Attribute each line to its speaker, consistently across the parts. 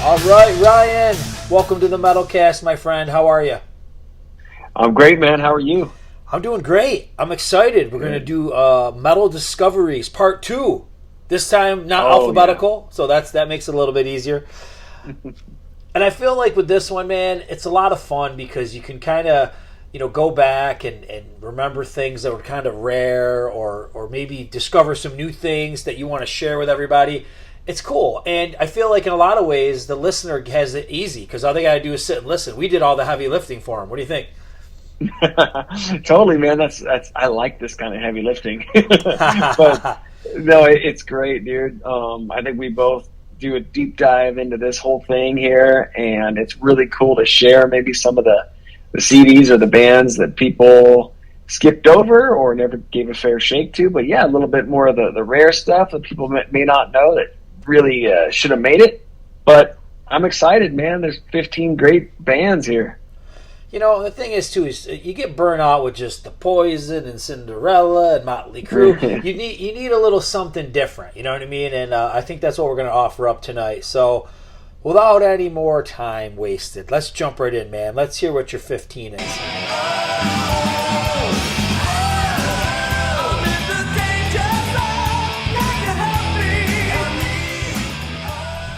Speaker 1: All right, Ryan, welcome to the Metalcast, my friend. How are you?
Speaker 2: I'm great, man. How are you?
Speaker 1: I'm doing great. I'm excited. We're going to do Metal Discoveries Part 2. This time, not alphabetical, so that makes it a little bit easier. And I feel like with this one, man, it's a lot of fun because you can kind of, go back and remember things that were kind of rare or maybe discover some new things that you want to share with everybody. It's cool. And I feel like in a lot of ways, the listener has it easy because all they got to do is sit and listen. We did all the heavy lifting for them. What do you think?
Speaker 2: Totally, man. That's I like this kind of heavy lifting. But no, it's great, dude. I think we both do a deep dive into this whole thing here, and it's really cool to share maybe some of the CDs or the bands that people skipped over or never gave a fair shake to. But yeah, a little bit more of the rare stuff that people may not know that really should have made it. But I'm excited, man. There's 15 great bands here.
Speaker 1: The thing is, too, is you get burnt out with just the Poison and Cinderella and Motley Crue. you need a little something different, you know what I mean? And I think that's what we're going to offer up tonight. So without any more time wasted, let's jump right in, man. Let's hear what your 15 is.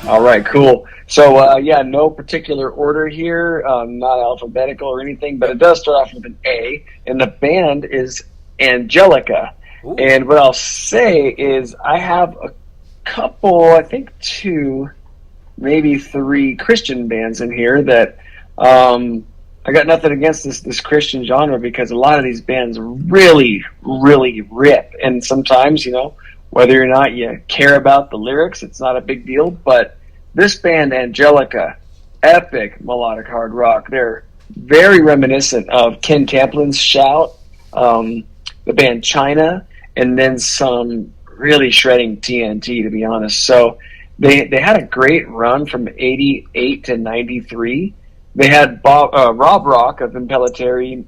Speaker 2: All right, cool. So, no particular order here, not alphabetical or anything, but it does start off with an A, and the band is Angelica. Ooh. And what I'll say is I have a couple, I think 2, maybe 3 Christian bands in here that I got nothing against this Christian genre because a lot of these bands really, really rip. And sometimes, whether or not you care about the lyrics, it's not a big deal, but this band, Angelica, epic melodic hard rock. They're very reminiscent of Ken Tamplin's Shout, the band China, and then some really shredding TNT, to be honest. So they had a great run from 88 to 93. They had Rob Rock of Impellitteri,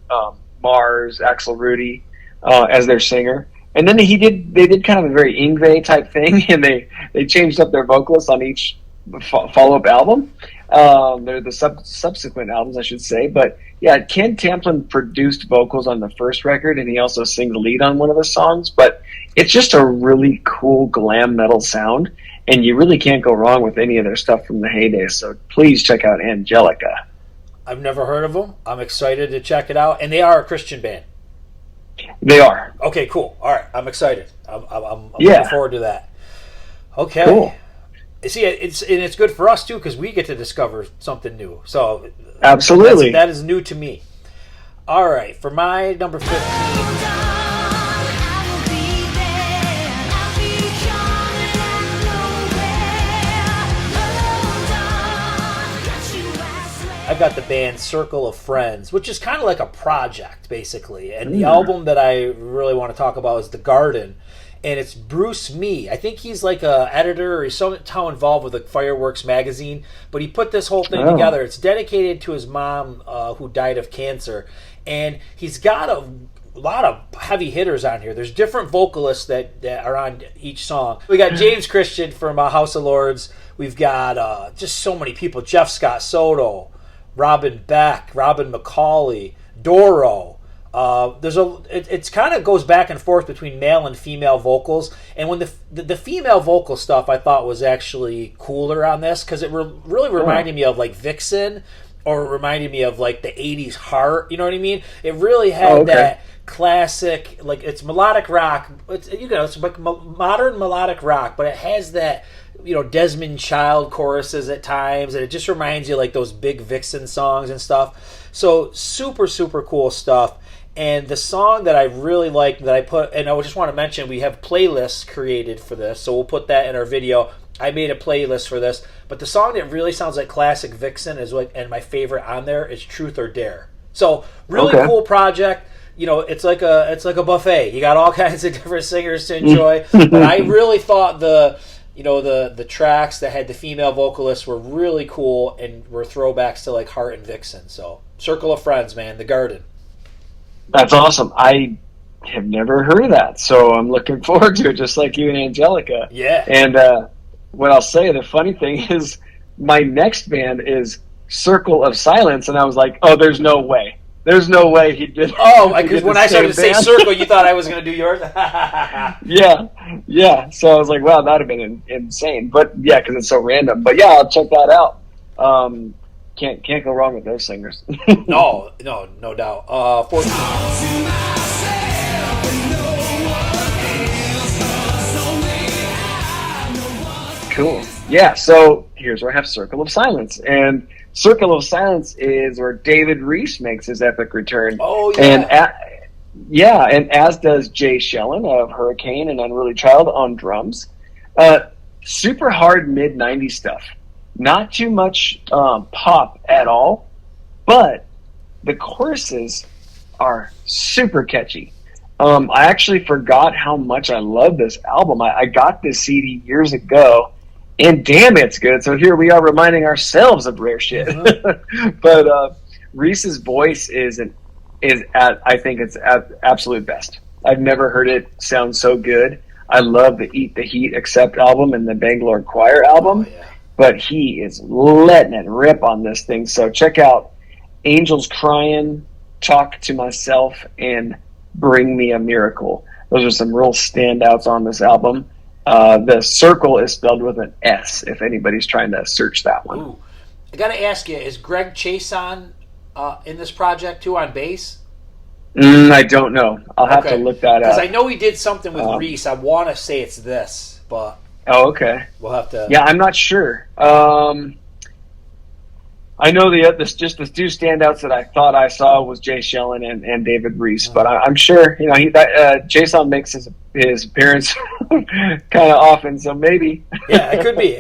Speaker 2: Mars, Axl Rudy as their singer. And then they did kind of a very Yngwie type thing, and they changed up their vocalists on each follow-up album. They're the subsequent albums, I should say. But yeah, Ken Tamplin produced vocals on the first record, and he also sang the lead on one of the songs. But it's just a really cool glam metal sound, and you really can't go wrong with any of their stuff from the heyday. So please check out Angelica.
Speaker 1: I've never heard of them. I'm excited to check it out, and they are a Christian band.
Speaker 2: They are.
Speaker 1: Okay, cool. All right, I'm excited. I'm looking forward to that. Okay.
Speaker 2: Cool.
Speaker 1: See, it's good for us too because we get to discover something new. So
Speaker 2: absolutely,
Speaker 1: that is new to me. All right, for my number 15. I've got the band Circle of Friends, which is kind of like a project, basically. And the album that I really want to talk about is The Garden. And it's Bruce Mee. I think he's like a editor or he's somehow involved with a Fireworks magazine. But he put this whole thing together. It's dedicated to his mom who died of cancer. And he's got a lot of heavy hitters on here. There's different vocalists that are on each song. We got James Christian from House of Lords. We've got just so many people. Jeff Scott Soto, Robin Beck, Robin McCauley, Doro. It's kind of goes back and forth between male and female vocals, and when the female vocal stuff I thought was actually cooler on this because it really reminded me of like Vixen, or it reminded me of like the 80's Heart. You know what I mean? It really had that classic, like it's melodic rock. It's like modern melodic rock, but it has that Desmond Child choruses at times, and it just reminds you like those big Vixen songs and stuff. So super, super cool stuff. And the song that I really like that I put, and I just want to mention, we have playlists created for this, so we'll put that in our video. I made a playlist for this, but the song that really sounds like classic Vixen and my favorite on there is Truth or Dare. So really cool project. It's like a buffet. You got all kinds of different singers to enjoy. But I really thought the tracks that had the female vocalists were really cool and were throwbacks to like Heart and Vixen. So Circle of Friends, man, The Garden.
Speaker 2: That's awesome. I have never heard of that, so I'm looking forward to it, just like you and Angelica.
Speaker 1: Yeah.
Speaker 2: And what I'll say, the funny thing is, my next band is Circle of Silence, and I was like, oh, there's no way. There's no way he did.
Speaker 1: Oh, because when I started to say Circle, you thought I was going to do yours?
Speaker 2: Yeah. So I was like, wow, that would have been insane. But yeah, because it's so random. But yeah, I'll check that out. Can't go wrong with those singers.
Speaker 1: No doubt. 14.
Speaker 2: Cool. Yeah, so here's where I have Circle of Silence. And Circle of Silence is where David Reese makes his epic return.
Speaker 1: Oh, yeah.
Speaker 2: And as does Jay Shellen of Hurricane and Unruly Child on drums. Super hard mid-90s stuff. Not too much pop at all, but the choruses are super catchy. I actually forgot how much I love this album. I got this CD years ago, and damn, it's good. So here we are reminding ourselves of rare shit. Mm-hmm. But Reese's voice I think it's at absolute best. I've never heard it sound so good. I love the Eat the Heat Accept album and the Bangalore Choir album.
Speaker 1: Oh, yeah.
Speaker 2: But he is letting it rip on this thing. So check out Angels Crying, Talk to Myself, and Bring Me a Miracle. Those are some real standouts on this album. The Circle is spelled with an S, if anybody's trying to search that one.
Speaker 1: Ooh. I got to ask you, is Greg Chason in this project too on bass?
Speaker 2: I don't know. I'll have to look that up.
Speaker 1: Because I know he did something with Reese. I want to say it's this, but...
Speaker 2: Oh, okay.
Speaker 1: We'll have to...
Speaker 2: Yeah, I'm not sure. I know the two standouts that I thought I saw was Jay Shellen and David Reese, but I'm sure Jason makes his appearance kind of often, so maybe.
Speaker 1: Yeah, it could be.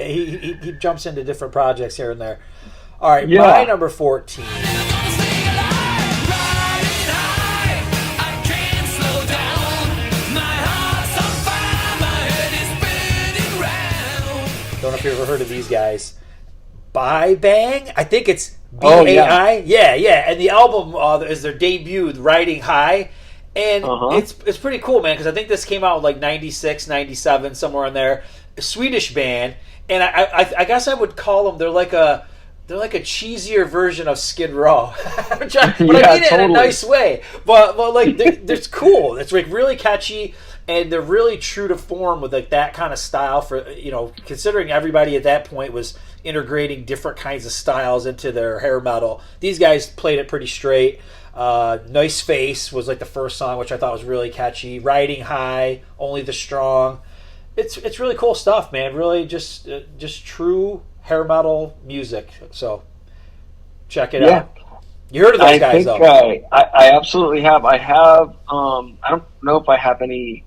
Speaker 1: He jumps into different projects here and there. All right, my number 14. Don't know if you've ever heard of these guys. Bye Bang? I think it's B-A-I. Yeah. And the album is their debut, Riding High. And it's pretty cool, man, because I think this came out like 96, 97, somewhere in there. A Swedish band. And I guess I would call them, they're like a cheesier version of Skid Row. But I mean it in a nice way. But like, it's cool. It's like really catchy. And they're really true to form with like that kind of style for, considering everybody at that point was integrating different kinds of styles into their hair metal. These guys played it pretty straight. Nice Face was like the first song, which I thought was really catchy. Riding High, Only the Strong. It's really cool stuff, man. Really just true hair metal music. So check it out. You heard of those guys, though?
Speaker 2: I absolutely have. I have. I don't know if I have any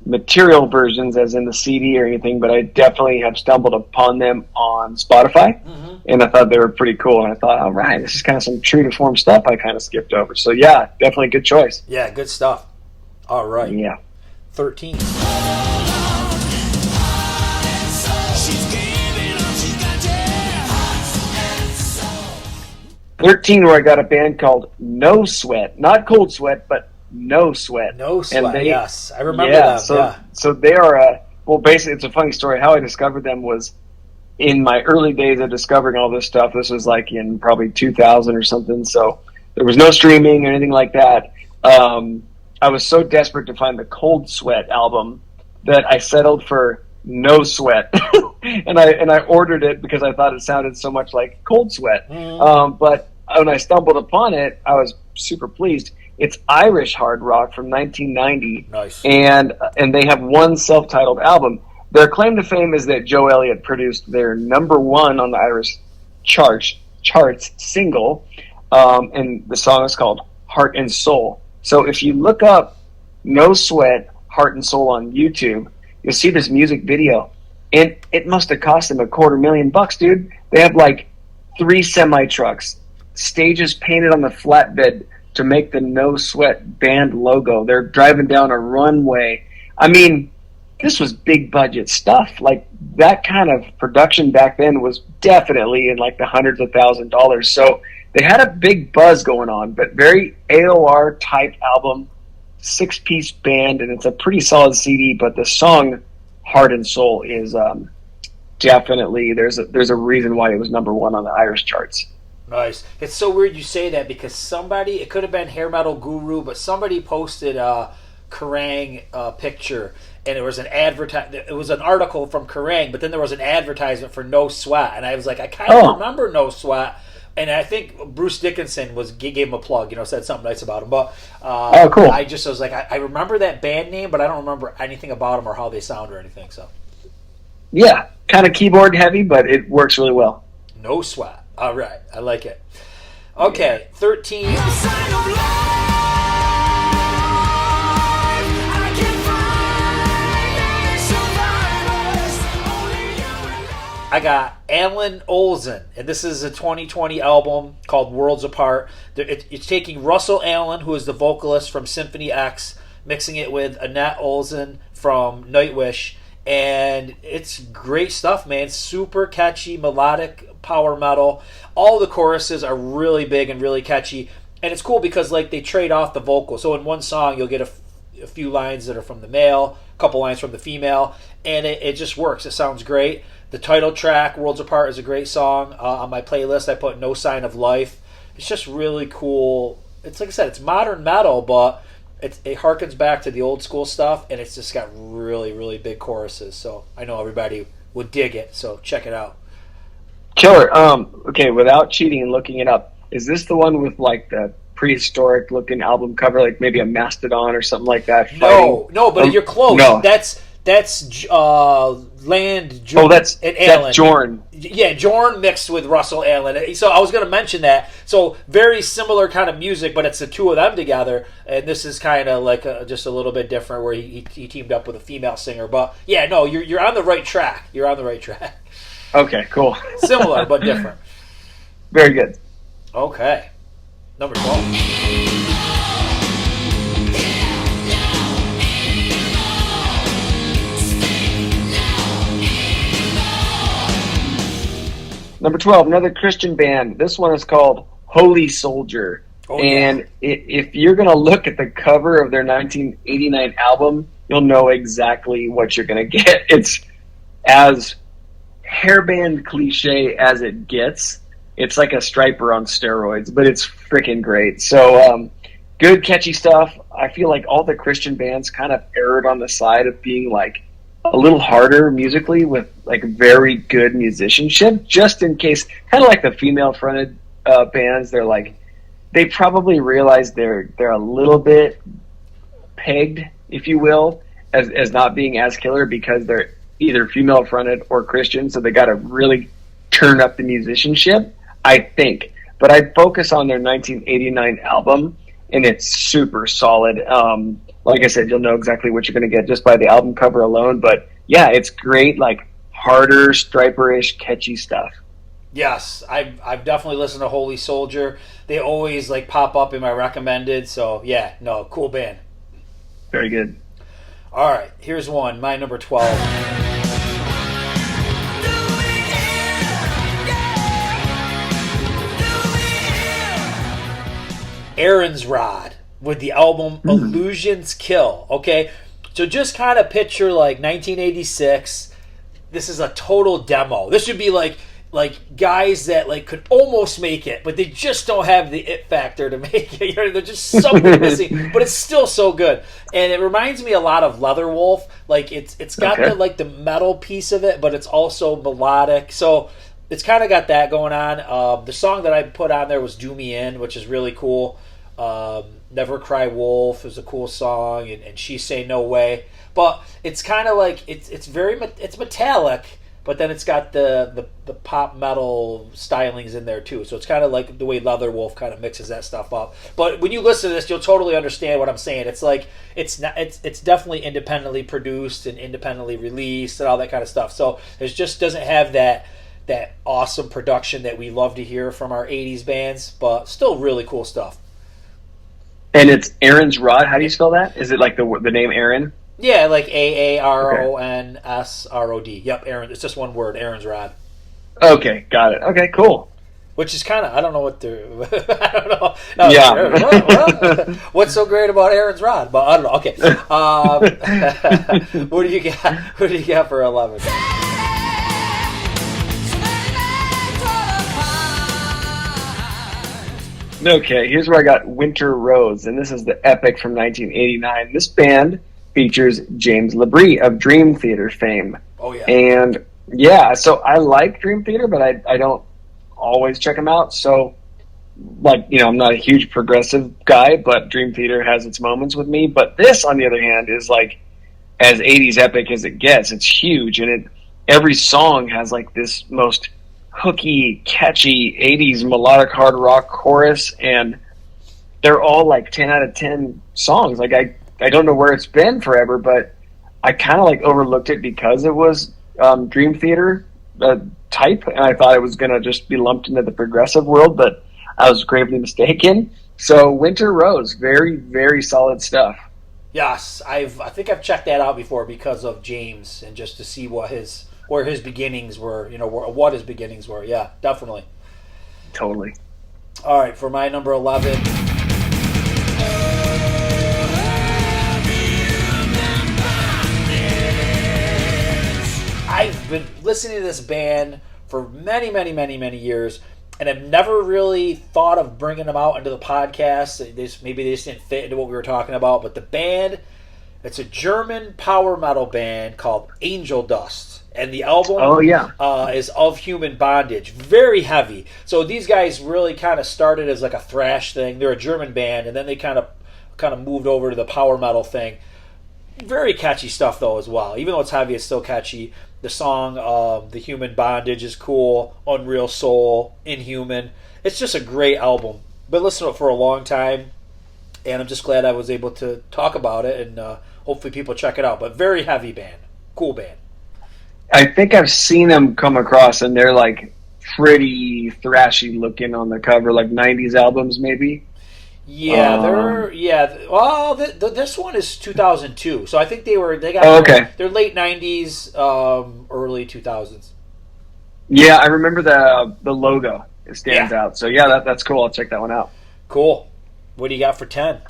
Speaker 2: material versions as in the CD or anything, but I definitely have stumbled upon them on Spotify, and I thought they were pretty cool, and I thought, all right, this is kind of some true to form stuff I kind of skipped over. So yeah, definitely good choice.
Speaker 1: Yeah, good stuff. All right.
Speaker 2: Yeah.
Speaker 1: 13.
Speaker 2: Where I got a band called No Sweat, not Cold Sweat, but No Sweat.
Speaker 1: No Sweat, yes. I remember them.
Speaker 2: So they are, basically it's a funny story. How I discovered them was in my early days of discovering all this stuff. This was like in probably 2000 or something, so there was no streaming or anything like that. I was so desperate to find the Cold Sweat album that I settled for No Sweat. and I ordered it because I thought it sounded so much like Cold Sweat. But when I stumbled upon it, I was super pleased. It's Irish hard rock from 1990.
Speaker 1: Nice.
Speaker 2: And they have one self-titled album. Their claim to fame is that Joe Elliott produced their number one on the Irish charts single, and the song is called Heart and Soul. So if you look up No Sweat, Heart and Soul on YouTube, you'll see this music video. And it must have cost them $250,000, dude. They have like 3 semi-trucks, stages painted on the flatbed to make the No Sweat band logo. They're driving down a runway. I mean, this was big budget stuff. Like, that kind of production back then was definitely in like the hundreds of $1,000s. So they had a big buzz going on, but very AOR type album, 6-piece band, and it's a pretty solid CD. But the song Heart and Soul is definitely there's a reason why it was number one on the Irish charts.
Speaker 1: Nice. It's so weird you say that because somebody, it could have been Hair Metal Guru, but somebody posted a Kerrang picture, and it was it was an article from Kerrang, but then there was an advertisement for No Sweat, and I was like, I kind of remember No Sweat, and I think Bruce Dickinson gave him a plug, said something nice about him, but
Speaker 2: cool.
Speaker 1: I was like, I remember that band name, but I don't remember anything about them or how they sound or anything, so.
Speaker 2: Yeah, kind of keyboard heavy, but it works really well.
Speaker 1: No Sweat. All right, I like it. Okay, 13. I got Alan Olsen, and this is a 2020 album called Worlds Apart. It's taking Russell Allen, who is the vocalist from Symphony X, mixing it with Annette Olsen from Nightwish, and it's great stuff, man. Super catchy, melodic power metal. All the choruses are really big and really catchy, and it's cool because they trade off the vocal. So in one song, you'll get a few lines that are from the male, a couple lines from the female, and it just works. It sounds great. The title track, Worlds Apart, is a great song. On my playlist, I put No Sign of Life. It's just really cool. It's like I said, it's modern metal, but it harkens back to the old school stuff, and it's just got really, really big choruses. So I know everybody would dig it, so check it out.
Speaker 2: Killer. Okay, without cheating and looking it up, is this the one with the prehistoric looking album cover, like maybe a mastodon or something like that?
Speaker 1: No, but you're close.
Speaker 2: No.
Speaker 1: That's Land.
Speaker 2: Oh, that's
Speaker 1: Allen.
Speaker 2: Jorn.
Speaker 1: Yeah, Jorn mixed with Russell Allen. So I was going to mention that. So very similar kind of music, but it's the two of them together. And this is kind of just a little bit different, where he teamed up with a female singer. But yeah, no, you're on the right track. You're on the right track.
Speaker 2: Okay, cool.
Speaker 1: Similar but different.
Speaker 2: Very good.
Speaker 1: Okay, number 12.
Speaker 2: Number 12, another Christian band. This one is called Holy Soldier.
Speaker 1: Oh,
Speaker 2: and
Speaker 1: yeah.
Speaker 2: If you're going to look at the cover of their 1989 album, you'll know exactly what you're going to get. It's as hairband cliche as it gets. It's like a Striper on steroids, but it's freaking great. So good, catchy stuff. I feel like all the Christian bands kind of erred on the side of being a little harder musically with very good musicianship, just in case, kind of like the female fronted bands. They probably realize they're a little bit pegged, if you will, as not being as killer because they're either female fronted or Christian. So they got to really turn up the musicianship, I think. But I'd focus on their 1989 album, and it's super solid. Like I said, you'll know exactly what you're going to get just by the album cover alone. But yeah, it's great, harder, Striper-ish, catchy stuff.
Speaker 1: Yes, I've definitely listened to Holy Soldier. They always pop up in my recommended. So yeah, no, cool band.
Speaker 2: Very good.
Speaker 1: All right, here's one, my number 12. Aaron's Rod with the album Illusions Kill. Okay, so just kind of picture 1986. This is a total demo. This would be like guys that could almost make it, but they just don't have the it factor to make it. There's just something missing, but it's still so good. And it reminds me a lot of Leatherwolf. It's got the metal piece of it, but it's also melodic. So it's kind of got that going on. The song that I put on there was "Do Me In," which is really cool. "Never Cry Wolf" is a cool song, and "She Say No Way." But it's kind of it's metallic, but then it's got the pop metal stylings in there too. So it's kind of like the way Leatherwolf kind of mixes that stuff up. But when you listen to this, you'll totally understand what I'm saying. It's definitely independently produced and independently released and all that kind of stuff. So it just doesn't have that awesome production that we love to hear from our 80s bands, but still really cool stuff.
Speaker 2: And it's Aaron's Rod. How do you spell that? Is it the name Aaron?
Speaker 1: Yeah, AARONSROD. Yep, Aaron. It's just one word, Aaron's Rod.
Speaker 2: Okay, got it. Okay, cool.
Speaker 1: Which is kind of, I don't know what they're, I don't know. No,
Speaker 2: yeah.
Speaker 1: What's so great about Aaron's Rod? But I don't know. Okay. What do you got? What do you got for 11?
Speaker 2: Okay, here's where I got Winter Rose, and this is the epic from 1989. This band features James LaBrie of Dream Theater fame.
Speaker 1: Oh, yeah.
Speaker 2: And, yeah, so I like Dream Theater, but I don't always check them out. So, like, you know, I'm not a huge progressive guy, but Dream Theater has its moments with me. But this, on the other hand, is, like, as 80s epic as it gets. It's huge, and every song has, like, this most hooky, catchy 80s melodic hard rock chorus, and they're all like 10 out of 10 songs. Like I don't know where it's been forever, but I kind of like overlooked it because it was Dream Theater type, and I thought it was going to just be lumped into the progressive world, but I was gravely mistaken. So Winter Rose, very, very solid stuff.
Speaker 1: Yes, I think I've checked that out before because of James, and just to see where his beginnings were, you know, what his beginnings were. Yeah, definitely.
Speaker 2: Totally.
Speaker 1: All right, for my number 11. I've been listening to this band for many, many, many, many years, and I've never really thought of bringing them out into the podcast. Maybe they just didn't fit into what we were talking about, but the band, it's a German power metal band called Angel Dust. And the album is Of Human Bondage. Very heavy. So these guys really kind of started as like a thrash thing. They're a German band, and then they kind of moved over to the power metal thing. Very catchy stuff, though, as well. Even though it's heavy, it's still catchy. The song, The Human Bondage, is cool. Unreal Soul, Inhuman. It's just a great album. Been listening to it for a long time, and I'm just glad I was able to talk about it, and hopefully people check it out. But very heavy band. Cool band.
Speaker 2: I think I've seen them come across, and they're like pretty thrashy looking on the cover, like 90s albums maybe.
Speaker 1: Yeah, Well, this one is 2002, so I think they got their late 90s, early 2000s.
Speaker 2: Yeah, I remember the logo. It stands out. So yeah, that's cool. I'll check that one out.
Speaker 1: Cool. What do you got for 10?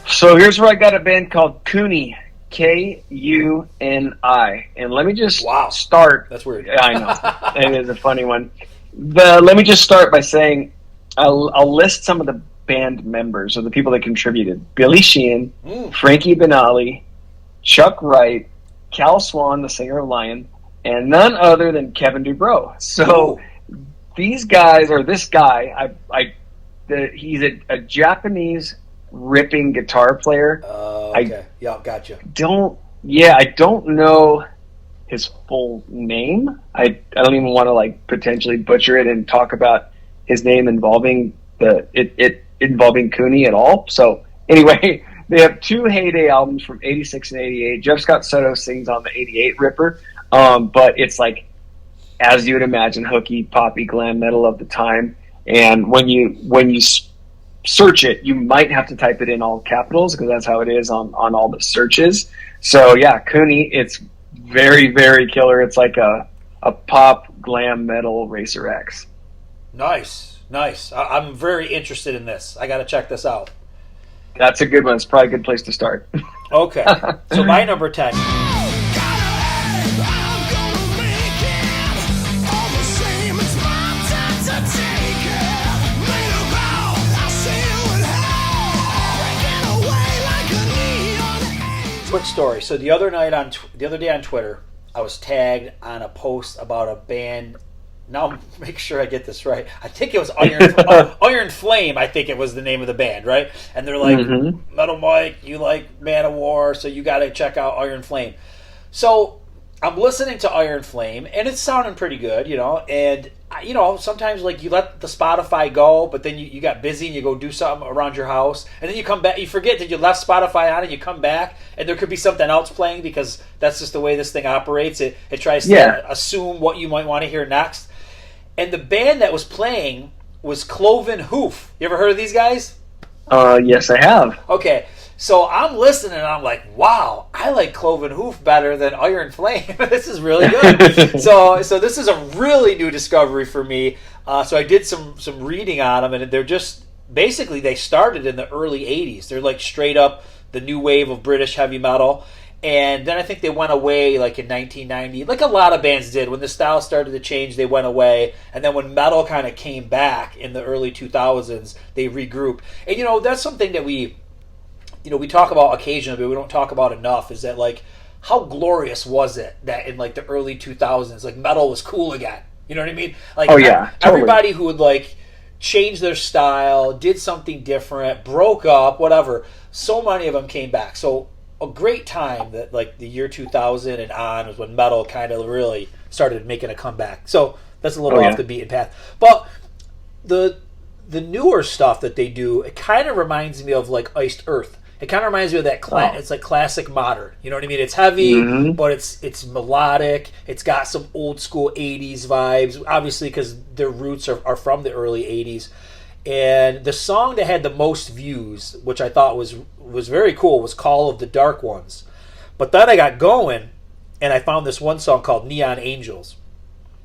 Speaker 2: So here's where I got a band called Kuni, Kuni, and let me just start.
Speaker 1: That's weird.
Speaker 2: I know it is a funny one. Let me just start by saying I'll list some of the band members or the people that contributed: Billy Sheehan, Frankie Benali, Chuck Wright, Cal Swan, the singer of Lion, and none other than Kevin Dubrow. So these guys, or this guy, he's a Japanese ripping guitar player.
Speaker 1: Okay. Gotcha.
Speaker 2: I don't know his full name. I don't even want to like potentially butcher it and talk about his name involving involving Kuni at all. So anyway, they have two heyday albums from 86 and 88. Jeff Scott Soto sings on the 88 Ripper. But it's like, as you would imagine, hooky, poppy, glam metal of the time. And when you search it, you might have to type it in all capitals because that's how it is on all the searches. So yeah, Kuni, it's very, very killer. It's like a pop glam metal Racer X.
Speaker 1: Nice. I'm very interested in this. I got to check this out.
Speaker 2: That's a good one. It's probably a good place to start.
Speaker 1: Okay, so my number 10. Quick story. So the other day on Twitter, I was tagged on a post about a band. Now, make sure I get this right. I think it was Iron Flame. I think it was the name of the band, right? And they're like, Metal Mike, you like Man of War, so you got to check out Iron Flame. So I'm listening to Iron Flame, and it's sounding pretty good, you know. And you know, sometimes like you let the Spotify go, but then you got busy and you go do something around your house, and then you come back, you forget that you left Spotify on, and you come back, and there could be something else playing because that's just the way this thing operates. It tries to assume what you might want to hear next. And the band that was playing was Cloven Hoof. You ever heard of these guys?
Speaker 2: Yes, I have.
Speaker 1: Okay, so I'm listening and I'm like, wow, I like Cloven Hoof better than Iron Flame. This is really good. so this is a really new discovery for me. So I did some reading on them, and they're just basically they started in the early 80s. They're like straight up the new wave of British heavy metal. And then I think they went away like in 1990, like a lot of bands did. When the style started to change, they went away. And then when metal kind of came back in the early 2000s, they regrouped. And, that's something that we talk about occasionally, but we don't talk about enough, is that, like, how glorious was it that in, like, the early 2000s, like, metal was cool again? You know what I mean? Like,
Speaker 2: oh, yeah, totally.
Speaker 1: Everybody who would, like, change their style, did something different, broke up, whatever, so many of them came back. So a great time that, like, the year 2000 and on was when metal kind of really started making a comeback. So that's a little off the beaten path. But the newer stuff that they do, it kind of reminds me of, like, Iced Earth. It kind of reminds me of that. It's like classic modern. You know what I mean? It's heavy, but it's melodic. It's got some old school 80s vibes, obviously, because their roots are from the early 80s. And the song that had the most views, which I thought was very cool, was Call of the Dark Ones. But then I got going, and I found this one song called Neon Angels.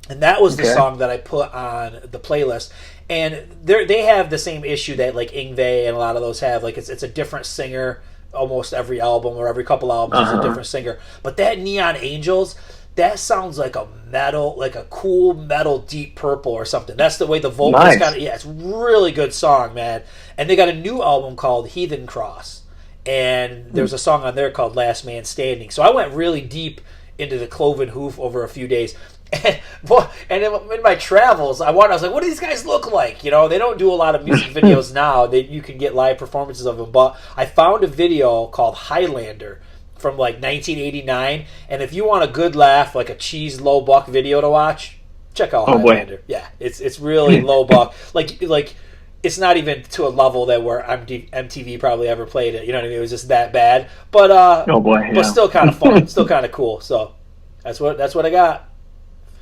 Speaker 1: And that was the song that I put on the playlist. And they have the same issue that, like, Yngwie and a lot of those have. Like, it's a different singer almost every album, or every couple albums is a different singer. But that Neon Angels, that sounds like a metal, like a cool metal Deep Purple or something. That's the way the vocals got it. Yeah, it's a really good song, man. And they got a new album called Heathen Cross. And there's a song on there called Last Man Standing. So I went really deep into the Cloven Hoof over a few days. And in my travels, I was like, what do these guys look like? They don't do a lot of music videos now. You can get live performances of them. But I found a video called Highlander from, like, 1989. And if you want a good laugh, like a cheese low buck video to watch, check out Highlander. Boy. Yeah, it's really low buck. Like it's not even to a level that where MTV probably ever played it. You know what I mean? It was just that bad. But but still kind of fun. Still kind of cool. So that's what I got.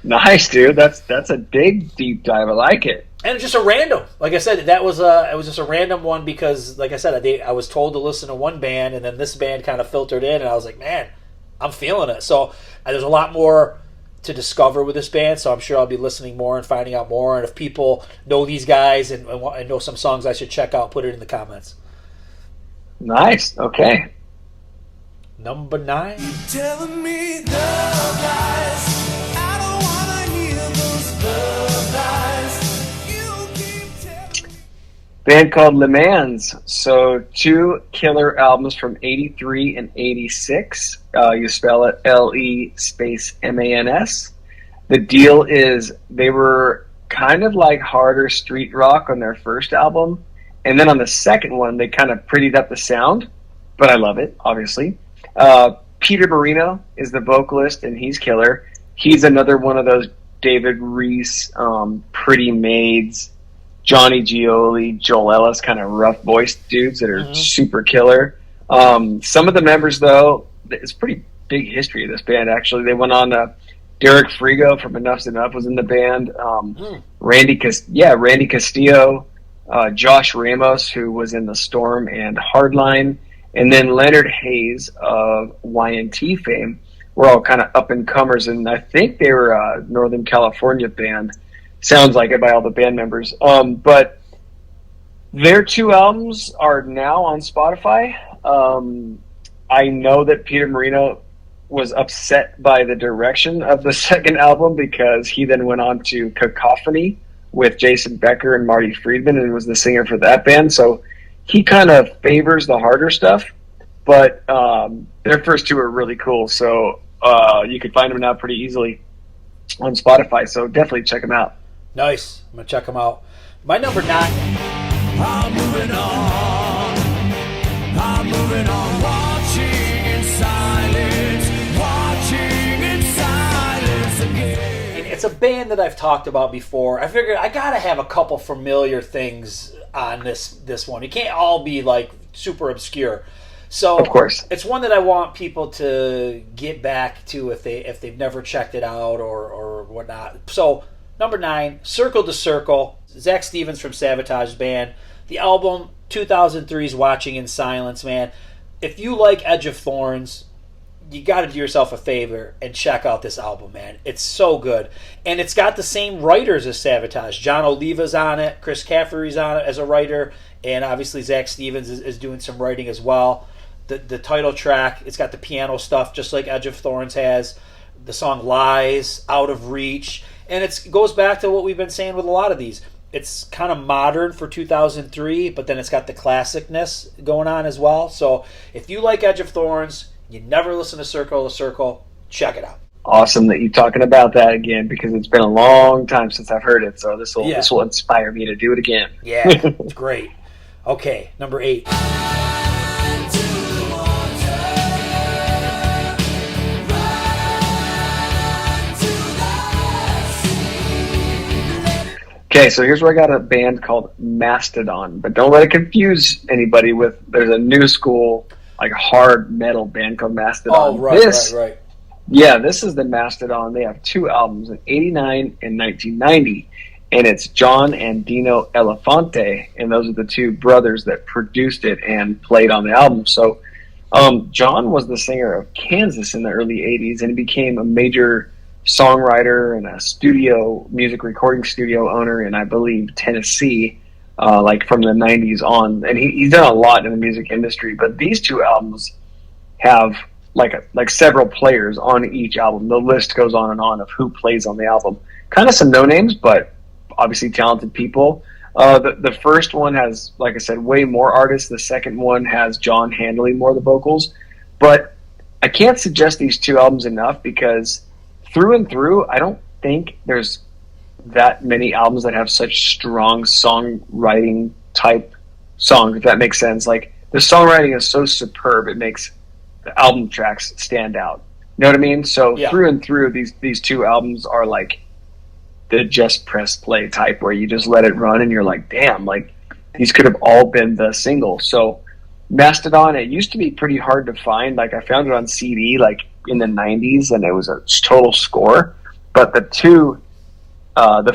Speaker 2: Nice, dude. That's a big deep dive. I like it.
Speaker 1: And it's just a random. Like I said, it was just a random one because, like I said, I was told to listen to one band, and then this band kind of filtered in, and I was like, man, I'm feeling it. So there's a lot more to discover with this band, so I'm sure I'll be listening more and finding out more. And if people know these guys and know some songs I should check out, put it in the comments.
Speaker 2: Nice. Okay.
Speaker 1: Number 9.
Speaker 3: You're telling me the lies.
Speaker 2: Band called Le Mans. So 2 killer albums from 83 and 86. You spell it LE space MANS. The deal is they were kind of like harder street rock on their first album. And then on the second one, they kind of prettied up the sound. But I love it, obviously. Peter Marino is the vocalist, and he's killer. He's another one of those David Reese, Pretty Maids, Johnny Gioli, Joel Ellis, kind of rough voiced dudes that are super killer. Some of the members, though, it's pretty big history of this band, actually. They went on Derek Frigo from Enough's Enough was in the band. Randy Castillo, Josh Ramos, who was in The Storm and Hardline, and then Leonard Hayes of Y&T fame. Were all kind of up-and-comers, and I think they were a Northern California band. Sounds like it by all the band members. But their 2 albums are now on Spotify. I know that Peter Marino was upset by the direction of the second album because he then went on to Cacophony with Jason Becker and Marty Friedman and was the singer for that band. So he kind of favors the harder stuff. But their first 2 are really cool. So you can find them now pretty easily on Spotify. So definitely check them out.
Speaker 1: Nice. I'm going to check them out. My number 9.
Speaker 3: I'm moving on. I'm moving on. Watching in silence. Watching in silence again.
Speaker 1: It's a band that I've talked about before. I figured I got to have a couple familiar things on this one. It can't all be, like, super obscure. So
Speaker 2: of course,
Speaker 1: it's one that I want people to get back to if they've never checked it out or whatnot. So number 9, Circle to Circle, Zach Stevens from Savatage Band. The album 2003's Watching in Silence, man. If you like Edge of Thorns, you got to do yourself a favor and check out this album, man. It's so good. And it's got the same writers as Savatage. John Oliva's on it, Chris Caffery's on it as a writer, and obviously Zach Stevens is doing some writing as well. the title track. It's got the piano stuff, just like Edge of Thorns has. The song Lies, Out of Reach. And it goes back to what we've been saying with a lot of these. It's kind of modern for 2003, but then it's got the classicness going on as well. So if you like Edge of Thorns, you never listen to Circle of the Circle, check it out.
Speaker 2: Awesome that you're talking about that again, because it's been a long time since I've heard it. So this will inspire me to do it again.
Speaker 1: Yeah, it's great. Okay, number 8.
Speaker 2: Okay, so here's where I got a band called Mastodon, but don't let it confuse anybody with, there's a new school, like hard metal band called Mastodon.
Speaker 1: Oh, right.
Speaker 2: Yeah, this is the Mastodon. They have 2 albums in 89 and 1990, and it's John and Dino Elefante, and those are the 2 brothers that produced it and played on the album. So John was the singer of Kansas in the early 80s, and he became a major songwriter and a music recording studio owner in, I believe, Tennessee, like from the 90s on. And he's done a lot in the music industry, but these 2 albums have like several players on each album. The list goes on and on of who plays on the album. Kind of some no names, but obviously talented people. The first one has, like I said, way more artists. The second one has John handling more of the vocals. But I can't suggest these 2 albums enough, because through and through, I don't think there's that many albums that have such strong songwriting type songs, if that makes sense. Like, the songwriting is so superb, it makes the album tracks stand out. You know what I mean? So through and through, these 2 albums are like the just press play type, where you just let it run and you're like, damn, like these could have all been the single. So Mastodon, it used to be pretty hard to find. Like, I found it on CD like in the 90s, and it was a total score. But the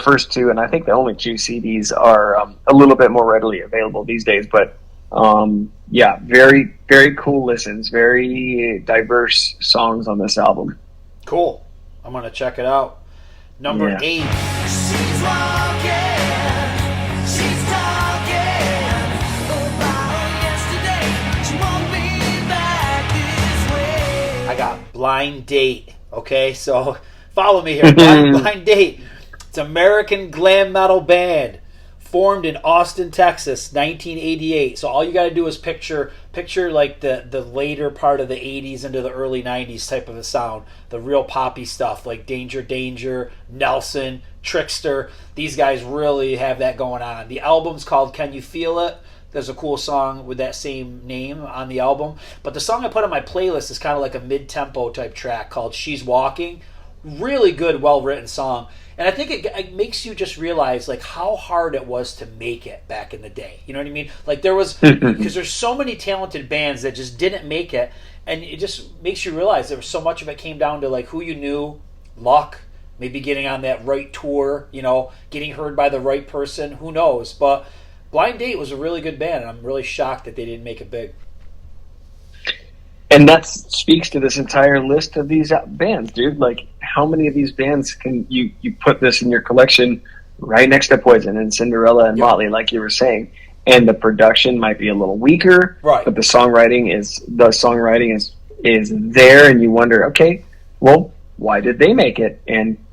Speaker 2: first 2, and I think the only 2 CDs are a little bit more readily available these days. But yeah, very, very cool listens, very diverse songs on this album.
Speaker 1: Cool. I'm going to check it out. Number 8.
Speaker 3: She's walking, she's talking about yesterday. She won't be back this way.
Speaker 1: I got Blind Date. Okay, so follow me here. Blind Date. It's an American glam metal band formed in Austin, Texas, 1988. So all you got to do is picture like the later part of the 80s into the early 90s type of a sound. The real poppy stuff like Danger Danger, Nelson, Trickster. These guys really have that going on. The album's called Can You Feel It? There's a cool song with that same name on the album. But the song I put on my playlist is kind of like a mid-tempo type track called She's Walking. Really good, well-written song. And I think it makes you just realize like how hard it was to make it back in the day. You know what I mean? Like there was, because there's so many talented bands that just didn't make it, and it just makes you realize there was so much of it came down to like who you knew, luck, maybe getting on that right tour, you know, getting heard by the right person, who knows. But Blind Date was a really good band, and I'm really shocked that they didn't make it big.
Speaker 2: And that speaks to this entire list of these bands, dude. Like, how many of these bands can you put this in your collection right next to Poison and Cinderella and Motley, like you were saying? And the production might be a little weaker,
Speaker 1: right?
Speaker 2: But the songwriting is there, and you wonder, okay, well, why did they make it? And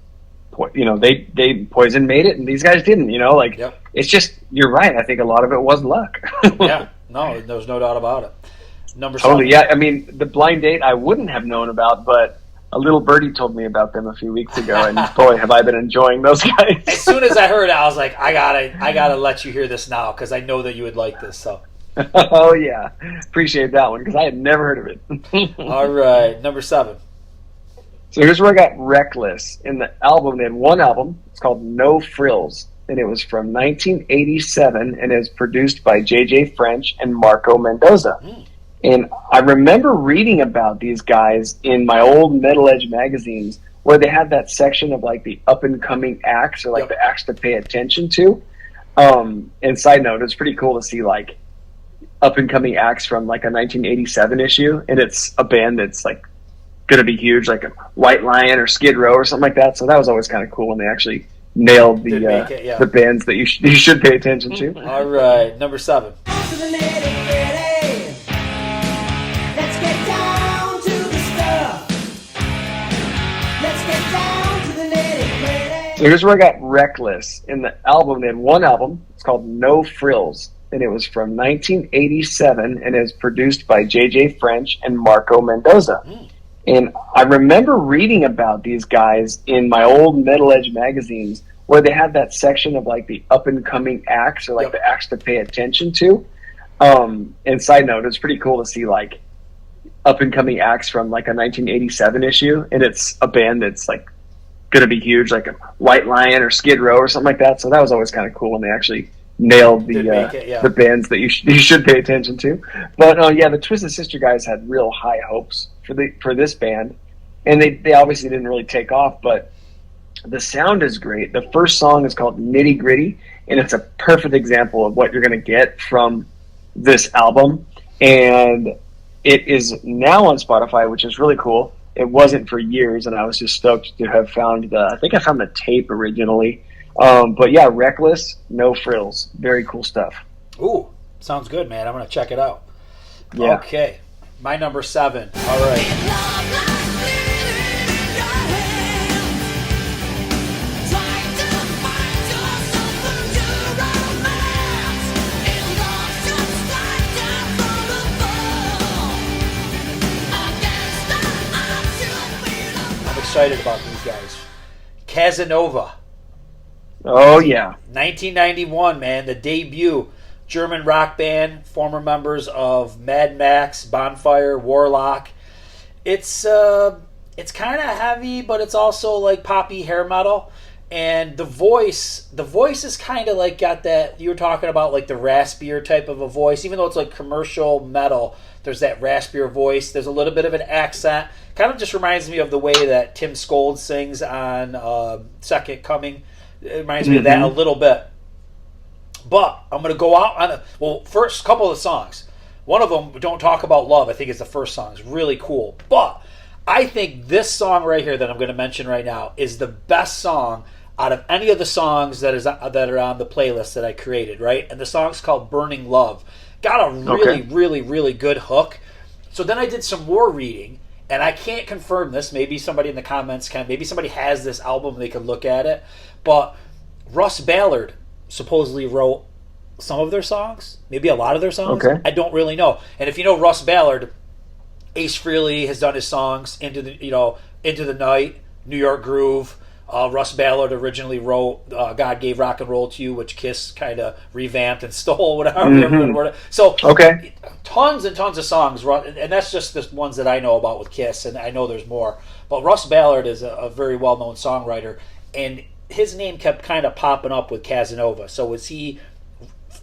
Speaker 2: you know, they Poison made it, and these guys didn't. You know, like it's just, you're right. I think a lot of it was luck.
Speaker 1: Yeah, no, there's no doubt about it. Number 7.
Speaker 2: Totally, yeah. I mean, the Blind Date I wouldn't have known about, but a little birdie told me about them a few weeks ago, and boy, have I been enjoying those guys.
Speaker 1: As soon as I heard it, I was like, I gotta let you hear this now, because I know that you would like this. So.
Speaker 2: Oh yeah, appreciate that one, because I had never heard of it.
Speaker 1: All right, number 7.
Speaker 2: So here's where I got Reckless. In the album, they had one album. It's called No Frills, and it was from 1987, and it was produced by J.J. French and Marco Mendoza. And I remember reading about these guys in my old Metal Edge magazines, where they had that section of like the up and coming acts, or like the acts to pay attention to. And side note, it's pretty cool to see like up and coming acts from like a 1987 issue, and it's a band that's like going to be huge, like a White Lion or Skid Row or something like that. So that was always kind of cool when they actually nailed the bands that you should pay attention to.
Speaker 1: All right, number 7.
Speaker 2: So here's where I got Reckless. In the album, they had one album. It's called No Frills, and it was from 1987, and is produced by J.J. French and Marco Mendoza. And I remember reading about these guys in my old Metal Edge magazines, where they had that section of like the up and coming acts, or like the acts to pay attention to. And side note, it's pretty cool to see like up and coming acts from like a 1987 issue, and it's a band that's like going to be huge, like a White Lion or Skid Row or something like that. So that was always kind of cool when they actually nailed the bands that you should pay attention to. But yeah, the Twisted Sister guys had real high hopes for this band, and they obviously didn't really take off, but the sound is great. The first song is called Nitty Gritty, and it's a perfect example of what you're going to get from this album. And it is now on Spotify, which is really cool. It wasn't for years, and I was just stoked to have found I think I found the tape originally. But yeah, Reckless, No Frills. Very cool stuff.
Speaker 1: Ooh, sounds good, man. I'm going to check it out.
Speaker 2: Yeah.
Speaker 1: Okay. My number 7. All right. I'm excited about these guys. Casanova.
Speaker 2: Oh, yeah.
Speaker 1: 1991, man. The debut German rock band, former members of Mad Max, Bonfire, Warlock. It's kind of heavy, but it's also like poppy hair metal. And the voice is kind of like got that, you were talking about like the raspier type of a voice, even though it's like commercial metal, there's that raspier voice. There's a little bit of an accent. Kind of just reminds me of the way that Tim Skold sings on Second Coming. It reminds me of that a little bit. But I'm going to go out on first couple of songs. One of them, Don't Talk About Love, I think is the first song. It's really cool. But I think this song right here that I'm going to mention right now is the best song out of any of the songs that are on the playlist that I created, right? And the song's called Burning Love. Got a really, really, really good hook. So then I did some more reading, and I can't confirm this. Maybe somebody in the comments can. Maybe somebody has this album and they can look at it. But Russ Ballard supposedly wrote some of their songs, maybe a lot of their songs.
Speaker 2: Okay.
Speaker 1: I don't really know. And if you know Russ Ballard, Ace Frehley has done his songs Into the Night, New York Groove. Russ Ballard originally wrote God Gave Rock and Roll to You, which Kiss kind of revamped and stole, whatever. So tons and tons of songs, and that's just the ones that I know about with Kiss, and I know there's more. But Russ Ballard is a very well-known songwriter, and his name kept kind of popping up with Casanova. So was he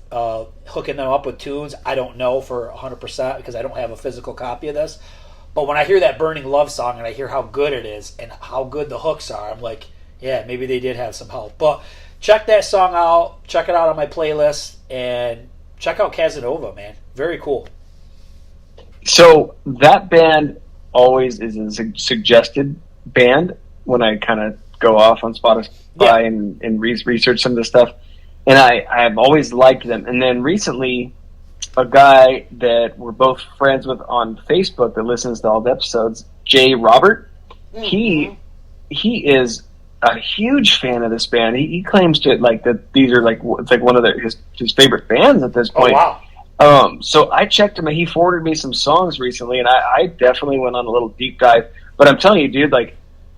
Speaker 1: hooking them up with tunes? I don't know for 100% because I don't have a physical copy of this. But when I hear that Burning Love song and I hear how good it is and how good the hooks are, I'm like, yeah, maybe they did have some help. But check that song out. Check it out on my playlist. And check out Casanova, man. Very cool.
Speaker 2: So that band always is a suggested band when I kind of go off on Spotify and research some of this stuff. And I've always liked them. And then recently, a guy that we're both friends with on Facebook that listens to all the episodes, Jay Robert, he is a huge fan of this band. He claims to like that these are like it's like one of his favorite bands at this point.
Speaker 1: Oh, wow.
Speaker 2: So I checked him and he forwarded me some songs recently, and I definitely went on a little deep dive. But I'm telling you, dude, like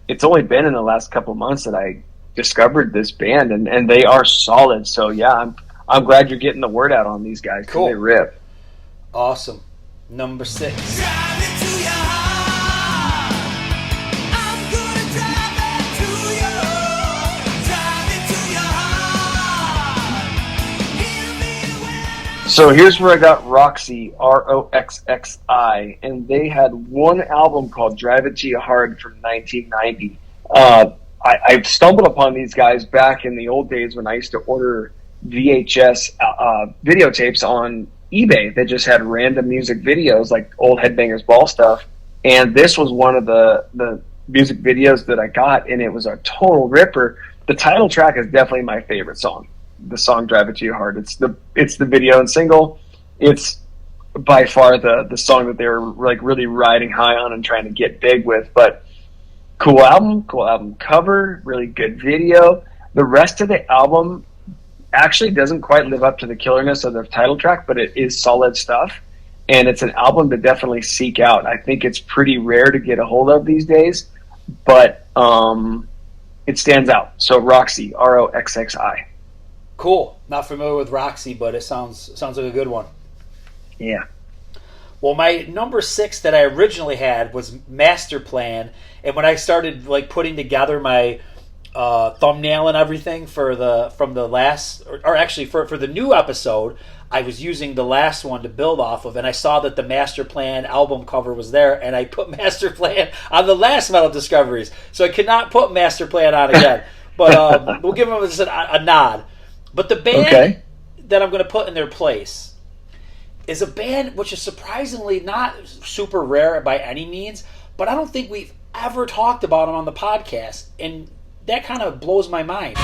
Speaker 2: it's only been in the last couple of months that I discovered this band, and they are solid. So yeah, I'm glad you're getting the word out on these guys.
Speaker 1: Cool.
Speaker 2: They rip.
Speaker 1: Awesome. Number 6.
Speaker 3: Drive it to your heart. I'm gonna drive it to you. Drive it to your heart. Hear me when I
Speaker 2: So here's where I got Roxy, Roxxi, and they had one album called Drive It To You Hard from 1990. I stumbled upon these guys back in the old days when I used to order VHS videotapes on eBay that just had random music videos like old Headbangers Ball stuff. And this was one of the music videos that I got, and it was a total ripper. The title track is definitely my favorite song. The song Drive It To Your Heart. It's the video and single. It's by far the song that they were like really riding high on and trying to get big with. But cool album cover, really good video. The rest of the album actually doesn't quite live up to the killerness of the title track, but it is solid stuff. And it's an album to definitely seek out. I think it's pretty rare to get a hold of these days, but it stands out. So Roxy, Roxxi.
Speaker 1: Cool. Not familiar with Roxy, but it sounds like a good one.
Speaker 2: Yeah.
Speaker 1: Well, my number 6 that I originally had was Master Plan, and when I started like putting together my thumbnail and everything for the last, or actually for the new episode, I was using the last one to build off of, and I saw that the Master Plan album cover was there, and I put Master Plan on the last Metal Discoveries, so I could not put Master Plan on again. But we'll give them a nod. But the band that I'm going to put in their place is a band which is surprisingly not super rare by any means, but I don't think we've ever talked about them on the podcast, and that kind of blows my mind.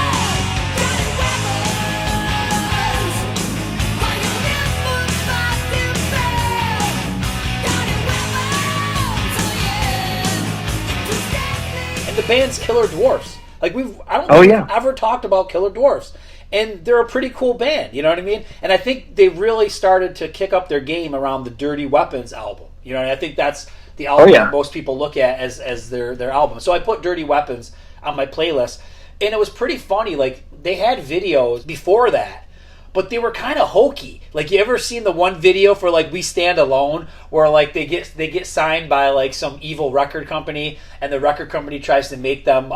Speaker 1: And the band's Killer Dwarfs. Like I don't think we've ever talked about Killer Dwarfs. And they're a pretty cool band, you know what I mean? And I think they really started to kick up their game around the Dirty Weapons album. You know, and I think that's the album that most people look at as their album. So I put Dirty Weapons on my playlist, and it was pretty funny. Like, they had videos before that, but they were kind of hokey. Like, you ever seen the one video for like We Stand Alone, where like they get signed by like some evil record company, and the record company tries to make them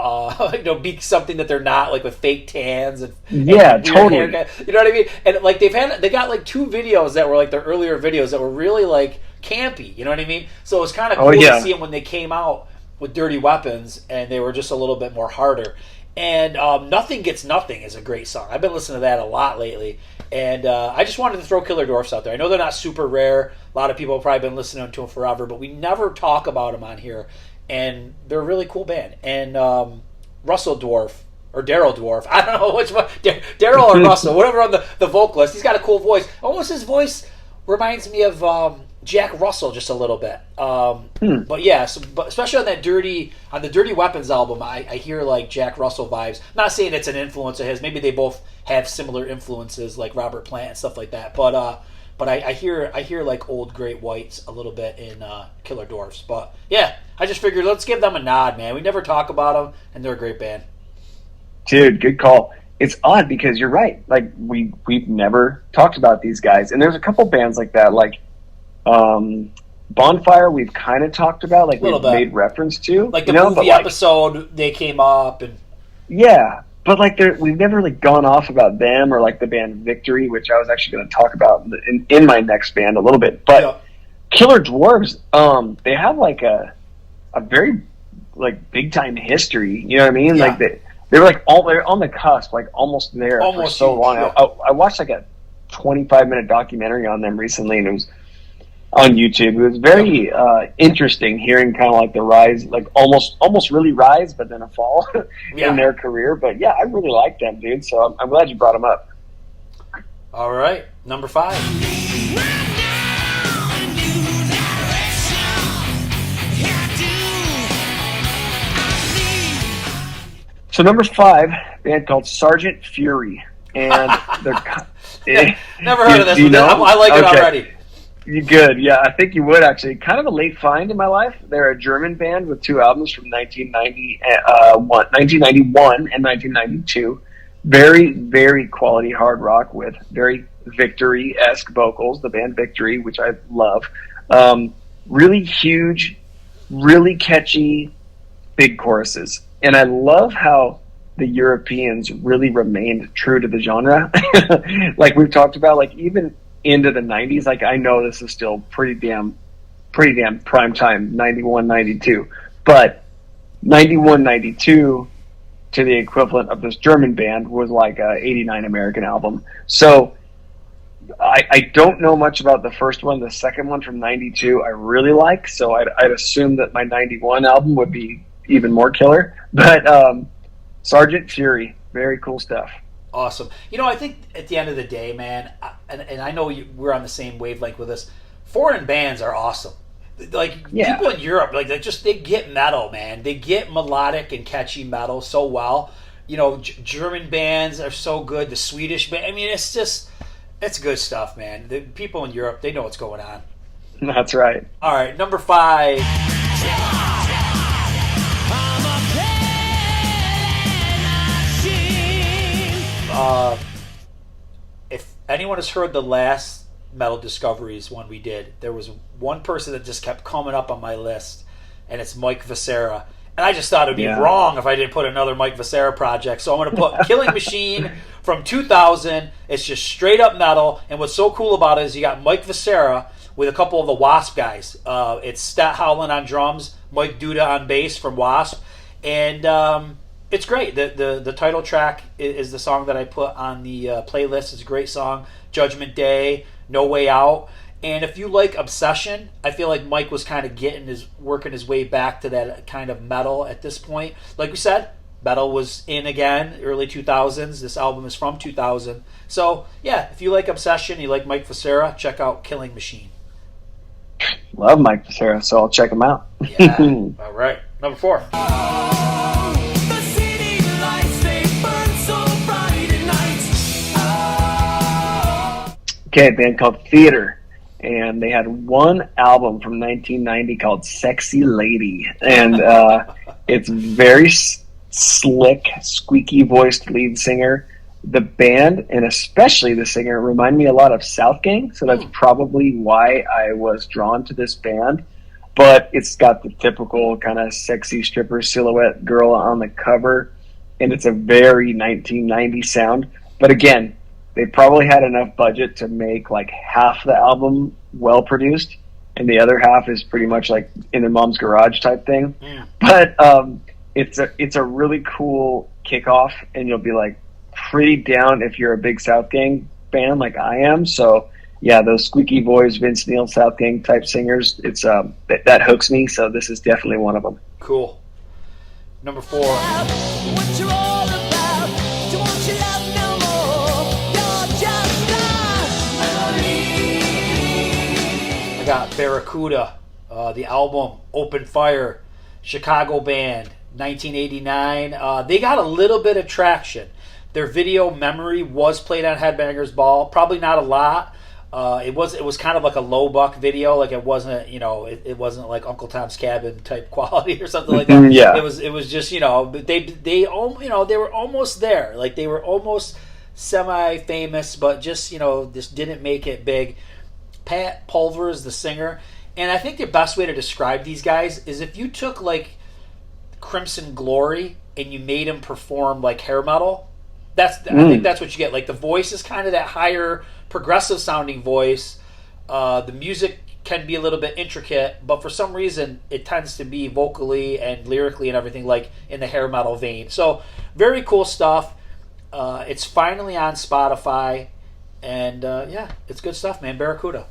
Speaker 1: be something that they're not, like with fake tans and
Speaker 2: totally
Speaker 1: haircut. You know what I mean? And like they got like 2 videos that were like their earlier videos that were really like campy. You know what I mean? So it was kind of cool to see them when they came out with Dirty Weapons, and they were just a little bit more harder. And Nothing Gets Nothing is a great song. I've been listening to that a lot lately. And I just wanted to throw Killer Dwarfs out there. I know they're not super rare. A lot of people have probably been listening to them forever, but we never talk about them on here. And they're a really cool band. And Russell Dwarf, or Daryl Dwarf, I don't know which one, Daryl or Russell, whatever on the vocalist. He's got a cool voice. Almost his voice reminds me of Jack Russell just a little bit. But yeah, but especially on the Dirty Weapons album, I hear like Jack Russell vibes. I'm not saying it's an influence of his. Maybe they both have similar influences, like Robert Plant and stuff like that. But I hear like old Great Whites a little bit in Killer Dwarfs. But yeah, I just figured let's give them a nod, man. We never talk about them, and they're a great band.
Speaker 2: Dude, good call. It's odd because you're right. Like we've never talked about these guys, and there's a couple bands like that, like Bonfire. We've kind of talked about, like we've made reference to,
Speaker 1: like the movie episode. They came up, and
Speaker 2: but like we've never really gone off about them, or like the band Victory, which I was actually going to talk about in my next band a little bit. But Killer Dwarfs, they have like a very like big time history. You know what I mean? Like they were like they're on the cusp, like almost there for so long. I watched like a 25-minute documentary on them recently, and it was on YouTube. It was very interesting hearing kind of like the rise, like almost really rise, but then a fall in their career. But yeah, I really like them, dude. So I'm glad you brought them up.
Speaker 1: All right, number 5.
Speaker 2: So number 5, band called Sergeant Fury, and they're
Speaker 1: never heard of this. You know? I like it already.
Speaker 2: You good? Yeah, I think you would actually. Kind of a late find in my life. They're a German band with 2 albums from 1991 and 1992. Very, very quality hard rock with very Victory-esque vocals. The band Victory, which I love. Really huge, really catchy, big choruses, and I love how the Europeans really remained true to the genre. Like we've talked about, like even into the 90s, like I know this is still pretty damn prime time, 91, 92, but 91, 92 to the equivalent of this German band was like a 89 American album. So I don't know much about the first one. The second one from 92 I really like, so I'd assume that my 91 album would be even more killer. But Sergeant Fury, very cool stuff.
Speaker 1: Awesome. You know, I think at the end of the day, man, and I know we're on the same wavelength with this, foreign bands are awesome. like
Speaker 2: Yeah.
Speaker 1: people in Europe, like they get metal, man. They get melodic and catchy metal so well. You know, German bands are so good. The Swedish band. I mean, it's good stuff, man. The people in Europe, they know what's going on.
Speaker 2: That's right.
Speaker 1: All right, number 5. If anyone has heard the last Metal Discoveries one we did, there was one person that just kept coming up on my list, and it's Mike Viscera. And I just thought it would be wrong if I didn't put another Mike Viscera project. So I'm going to put Killing Machine from 2000. It's just straight up metal. And what's so cool about it is you got Mike Viscera with a couple of the Wasp guys. It's Stat Howland on drums, Mike Duda on bass from Wasp. And it's great. The title track is the song that I put on the playlist. It's a great song. Judgment Day, No Way Out. And if you like Obsession, I feel like Mike was kind of working his way back to that kind of metal at this point. Like we said, metal was in again, early 2000s. This album is from 2000. So, yeah, if you like Obsession, you like Mike Viscera, check out Killing Machine.
Speaker 2: Love Mike Viscera, so I'll check him out.
Speaker 1: Yeah. All right. Number 4.
Speaker 3: The city lights, they burn so bright at night.
Speaker 2: Okay, a band called Theater. And they had one album from 1990 called Sexy Lady. And it's very slick, squeaky-voiced lead singer. The band, and especially the singer, remind me a lot of South Gang. So that's probably why I was drawn to this band. But it's got the typical kind of sexy stripper silhouette girl on the cover. And it's a very 1990 sound. But again, they probably had enough budget to make like half the album well produced, and the other half is pretty much like in their mom's garage type thing.
Speaker 1: Yeah.
Speaker 2: But it's a really cool kickoff, and you'll be like pretty down if you're a big South Gang fan like I am. So yeah, those squeaky voice, Vince Neil, South Gang type singers, it's that hooks me. So this is definitely one of them.
Speaker 1: Cool. Number 4.
Speaker 3: What you're all about, don't want your love no more. You're just a memory.
Speaker 1: I got Barracuda, the album Open Fire, Chicago band, 1989. They got a little bit of traction. Their video Memory was played on Headbangers Ball, probably not a lot. It was kind of like a low buck video, like it wasn't, it wasn't like Uncle Tom's Cabin type quality or something like that.
Speaker 2: Yeah.
Speaker 1: It was just, they were almost there, like they were almost semi-famous, but just didn't make it big. Pat Pulver is the singer, and I think the best way to describe these guys is if you took like Crimson Glory and you made him perform like hair metal. I think that's what you get. Like the voice is kind of that higher progressive sounding voice. The music can be a little bit intricate, but for some reason it tends to be vocally and lyrically and everything like in the hair metal vein. So very cool stuff. It's finally on Spotify, and it's good stuff, man. Barracuda.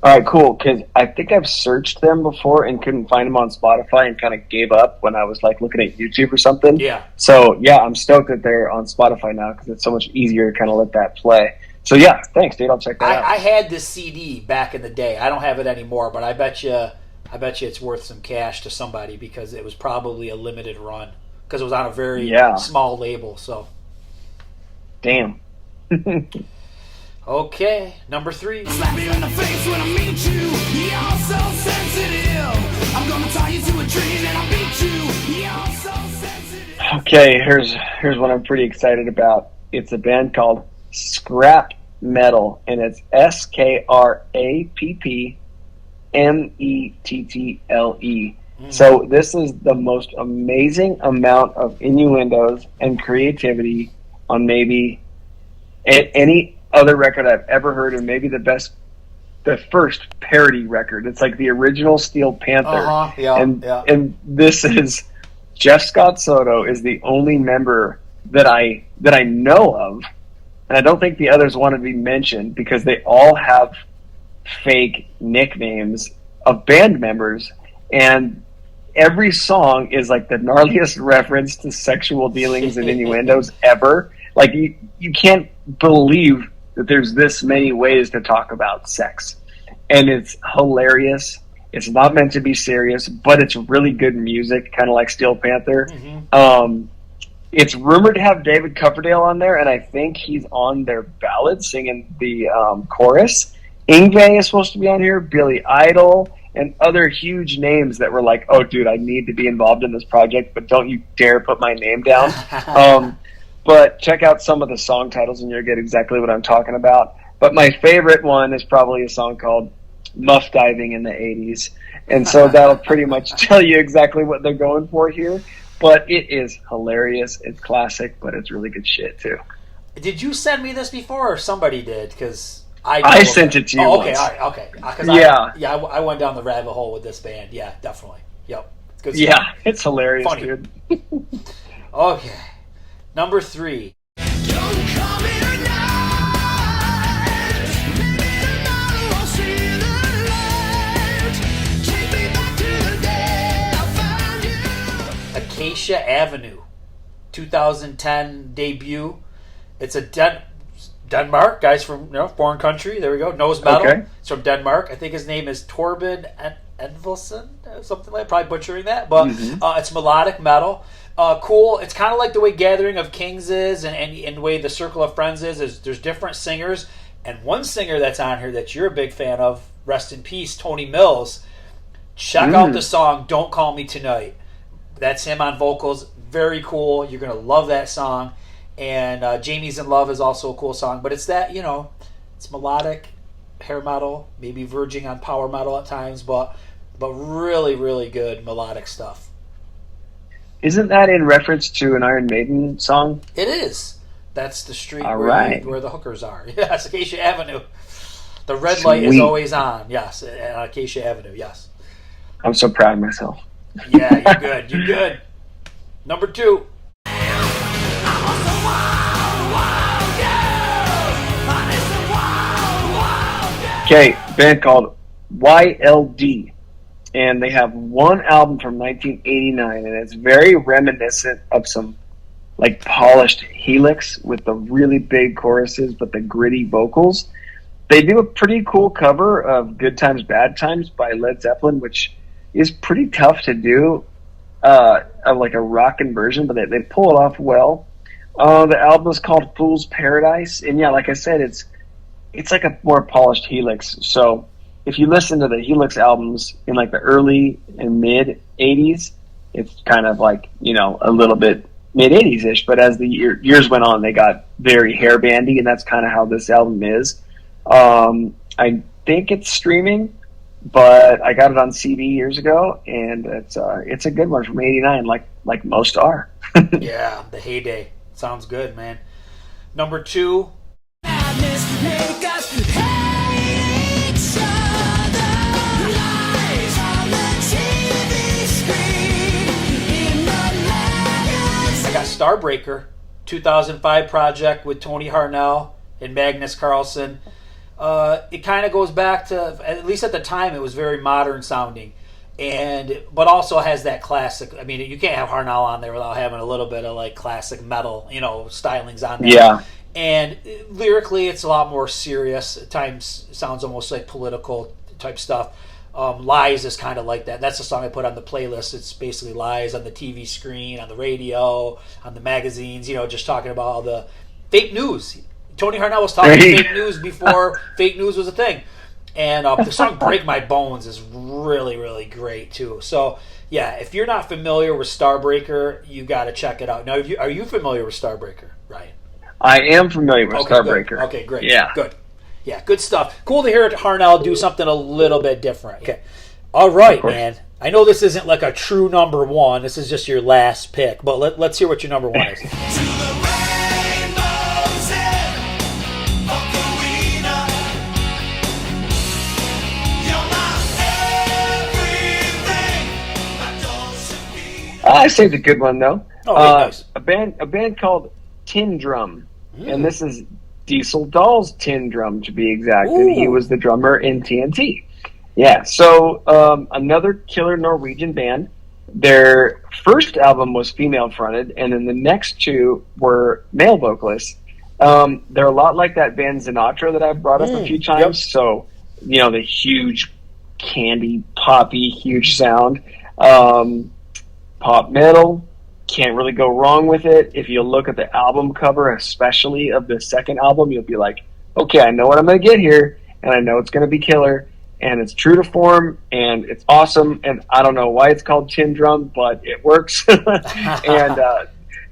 Speaker 2: All right, cool. Because I think I've searched them before and couldn't find them on Spotify and kind of gave up when I was like looking at YouTube or something.
Speaker 1: Yeah.
Speaker 2: So yeah, I'm stoked that they're on Spotify now because it's so much easier to kind of let that play. So yeah, thanks, dude. I'll check that out.
Speaker 1: I had this CD back in the day. I don't have it anymore, but I bet you it's worth some cash to somebody because it was probably a limited run because it was on a very small label. So.
Speaker 2: Damn.
Speaker 1: Okay, number 3.
Speaker 3: Slap you in the face when I meet you. You're so sensitive. I'm gonna tie you to a tree and then I'll beat you. You're so sensitive.
Speaker 2: Okay, here's what I'm pretty excited about. It's a band called Scrap Metal, and it's SKRAPPMETTLE. So this is the most amazing amount of innuendos and creativity on maybe any other record I've ever heard, and maybe the first parody record. It's like the original Steel Panther. And this is Jeff Scott Soto is the only member that I know of, and I don't think the others want to be mentioned because they all have fake nicknames of band members, and every song is like the gnarliest reference to sexual dealings and innuendos ever. Like you can't believe that there's this many ways to talk about sex, and it's hilarious. It's not meant to be serious, but it's really good music, kind of like Steel Panther. It's rumored to have David Coverdale on there, and I think he's on their ballad singing the chorus. Ingve is supposed to be on here, Billy Idol, and other huge names that were like, oh, dude, I need to be involved in this project, but don't you dare put my name down. But check out some of the song titles, and you'll get exactly what I'm talking about. But my favorite one is probably a song called Muff Diving in the 80's. And so that'll pretty much tell you exactly what they're going for here. But it is hilarious. It's classic, but it's really good shit, too.
Speaker 1: Did you send me this before, or somebody did? Because
Speaker 2: I sent it to you
Speaker 1: okay,
Speaker 2: once.
Speaker 1: all right, okay. I went down the rabbit hole with this band. Yeah, definitely. Yep. It's good stuff.
Speaker 2: Yeah, it's hilarious,
Speaker 1: Funny.
Speaker 2: dude.
Speaker 1: Okay. Number 3.
Speaker 3: Don't call me tonight. Maybe tomorrow I'll see the light. Take me back to the day I found you.
Speaker 1: Acacia Avenue, 2010 debut. It's a Denmark, guys from foreign country. There we go. Nose metal.
Speaker 2: Okay.
Speaker 1: It's from Denmark. I think his name is Torben Edvaldsen, something like that. Probably butchering that, but it's melodic metal. Cool. It's kind of like the way Gathering of Kings is, and the way the Circle of Friends is. There's different singers, and one singer that's on here that you're a big fan of, rest in peace, Tony Mills. Check out the song "Don't Call Me Tonight." That's him on vocals. Very cool. You're gonna love that song. And Jamie's in Love is also a cool song, but it's that, it's melodic hair metal, maybe verging on power metal at times, but really, really good melodic stuff.
Speaker 2: Isn't that in reference to an Iron Maiden song?
Speaker 1: It is. That's the street where the hookers are. Yes, Acacia Avenue. The red light is always on. Yes, at Acacia Avenue. Yes.
Speaker 2: I'm so proud of myself.
Speaker 1: Yeah, you're good. You're good. Number 2.
Speaker 2: Okay, band called YLD, and they have one album from 1989, and it's very reminiscent of some like polished Helix with the really big choruses but the gritty vocals. They do a pretty cool cover of Good Times, Bad Times by Led Zeppelin, which is pretty tough to do, of like a rockin' version, but they pull it off well. The album is called Fool's Paradise, and yeah, like I said, it's like a more polished Helix. So if you listen to the Helix albums in like the early and mid 80's, it's kind of like, a little bit mid 80's ish. But as the years went on, they got very hair bandy, and that's kind of how this album is. I think it's streaming, but I got it on CD years ago, and it's a good one from '89, like most are.
Speaker 1: Yeah, the heyday. Sounds good, man. Number 2.
Speaker 3: Make us hate each other. Lies on the TV screen. In the letters.
Speaker 1: I got Starbreaker, 2005 project with Tony Harnell and Magnus Carlsen. It kind of goes back to, at least at the time, it was very modern sounding, but also has that classic. I mean, you can't have Harnell on there without having a little bit of like classic metal, stylings on there.
Speaker 2: Yeah.
Speaker 1: And lyrically, it's a lot more serious. At times, it sounds almost like political type stuff. Lies is kind of like that. That's the song I put on the playlist. It's basically lies on the TV screen, on the radio, on the magazines, just talking about all the fake news. Tony Harnell was talking fake news before fake news was a thing. And the song Break My Bones is really, really great, too. So, yeah, if you're not familiar with Starbreaker, you got to check it out. Now, are you familiar with Starbreaker, Ryan?
Speaker 2: I am familiar with Starbreaker.
Speaker 1: Good. Okay, great.
Speaker 2: Yeah.
Speaker 1: Good. Yeah, good stuff. Cool to hear Harnell do something a little bit different. Okay. All right, man. I know this isn't like a true number 1. This is just your last pick. But let's hear what your number 1 is.
Speaker 3: To the rainbow's end of the arena. You're my everything. My Dolce Vita.
Speaker 2: I saved a good one, though.
Speaker 1: Oh, nice.
Speaker 2: A band called Tin Drum. And this is Diesel Dahl's Tin Drum, to be exact.
Speaker 1: Ooh.
Speaker 2: And he was the drummer in TNT. Yeah, so another killer Norwegian band. Their first album was female-fronted, and then the next 2 were male vocalists. They're a lot like that band Sinatra that I've brought up a few times.
Speaker 1: Yep.
Speaker 2: So, the huge candy, poppy, huge sound. Pop metal, can't really go wrong with it. If you look at the album cover, especially of the second album, you'll be like, okay, I know what I'm going to get here, and I know it's going to be killer, and it's true to form, and it's awesome, and I don't know why it's called Tin Drum, but it works. And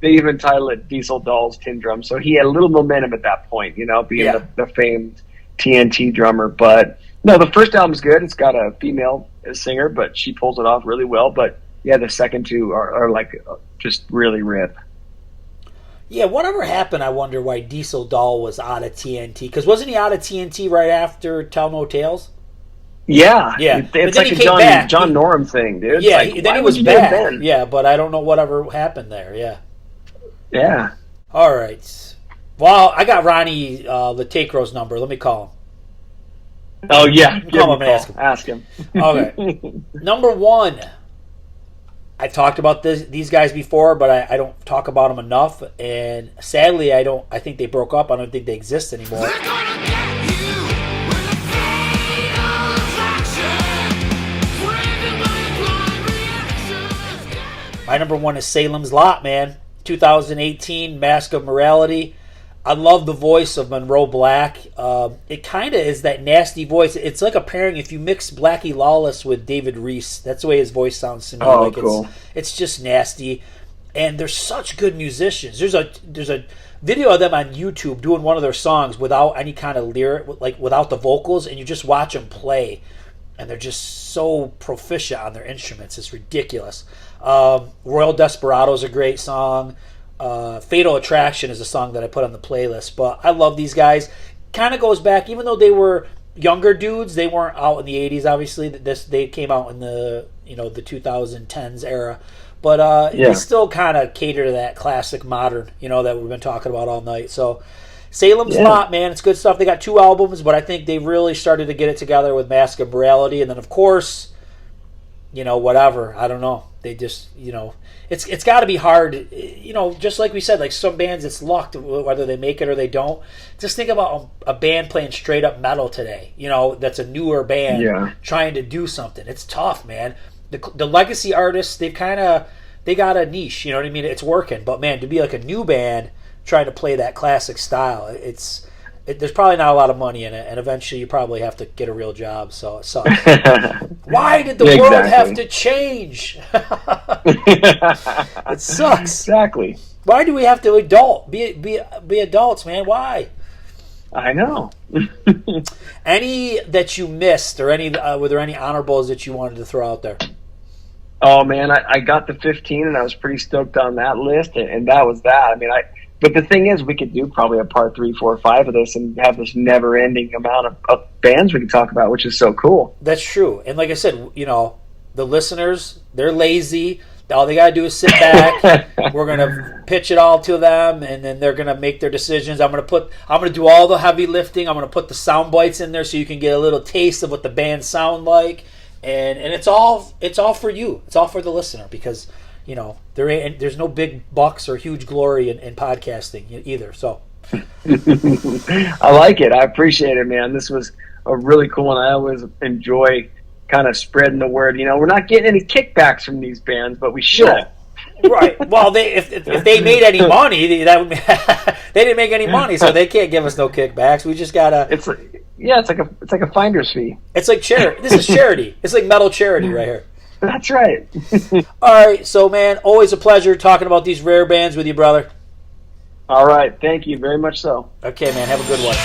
Speaker 2: they even title it Diesel Doll's Tin Drum, so he had a little momentum at that point, you know, being the famed TNT drummer. But no, the first album's good. It's got a female singer, but she pulls it off really well. But yeah, the second two are like just really rip.
Speaker 1: Yeah, whatever happened, I wonder why Diesel Doll was out of TNT. Because wasn't he out of TNT right after Tell No Tales?
Speaker 2: Yeah.
Speaker 1: Yeah.
Speaker 2: It's like a John Norum thing, dude.
Speaker 1: Yeah,
Speaker 2: like,
Speaker 1: then he was back. Yeah, but I don't know whatever happened there. Yeah.
Speaker 2: Yeah.
Speaker 1: All right. Well, I got Ronnie Latacro's number. Let me call him.
Speaker 2: Oh, yeah.
Speaker 1: Call him and
Speaker 2: ask him.
Speaker 1: Okay. Number one. I've talked about these guys before, but I don't talk about them enough. And sadly, I think they broke up. I don't think they exist anymore. My number one is Salem's Lot, man. 2018, Mask of Morality. I love the voice of Monroe Black. It kind of is that nasty voice. It's like a pairing if you mix Blackie Lawless with David Reese. That's the way his voice sounds to me.
Speaker 2: Oh,
Speaker 1: like
Speaker 2: cool.
Speaker 1: It's just nasty. And they're such good musicians. There's a video of them on YouTube doing one of their songs without any kind of lyric, like without the vocals, and you just watch them play. And they're just so proficient on their instruments. It's ridiculous. Royal Desperado is a great song. Fatal Attraction is a song that I put on the playlist. But I love these guys. Kind of goes back, even though they were younger dudes, they weren't out in the 80s, obviously. They came out in the 2010s era. But they still kind of cater to that classic modern, that we've been talking about all night. So Salem's Lot, man, it's good stuff. They got 2 albums, but I think they really started to get it together with Mask of Morality. And then, of course, whatever. I don't know. They just, it's got to be hard. Just like we said, like some bands, it's luck whether they make it or they don't. Just think about a band playing straight up metal today, that's a newer band trying to do something. It's tough, man. The legacy artists, they got a niche, you know what I mean? It's working. But, man, to be like a new band trying to play that classic style, there's probably not a lot of money in it, and eventually you probably have to get a real job, so it sucks. Why did the world have to change? It sucks.
Speaker 2: Exactly.
Speaker 1: Why do we have to be adults, man? Why?
Speaker 2: I know.
Speaker 1: Any that you missed, or were there any honorables that you wanted to throw out there?
Speaker 2: Oh, man, I got the 15, and I was pretty stoked on that list, and that was that. I mean, but the thing is, we could do probably a part 3, 4, 5 of this and have this never-ending amount of bands we can talk about, which is so cool.
Speaker 1: That's true. And like I said, the listeners, they're lazy. All they got to do is sit back. We're going to pitch it all to them, and then they're going to make their decisions. I'm going to do all the heavy lifting. I'm going to put the sound bites in there so you can get a little taste of what the bands sound like. And it's all for you. It's all for the listener, because there's no big bucks or huge glory in podcasting either. So
Speaker 2: I like it. I appreciate it, man. This was a really cool one. I always enjoy kind of spreading the word. We're not getting any kickbacks from these bands, but we should.
Speaker 1: No. Right. Well, if they made any money, they didn't make any money, so they can't give us no kickbacks. We just gotta.
Speaker 2: It's like a finder's fee.
Speaker 1: It's like charity. This is charity. It's like metal charity right here.
Speaker 2: That's right.
Speaker 1: All right, so man, always a pleasure talking about these rare bands with you, brother.
Speaker 2: All right, thank you very much so.
Speaker 1: Okay, man, have a good one.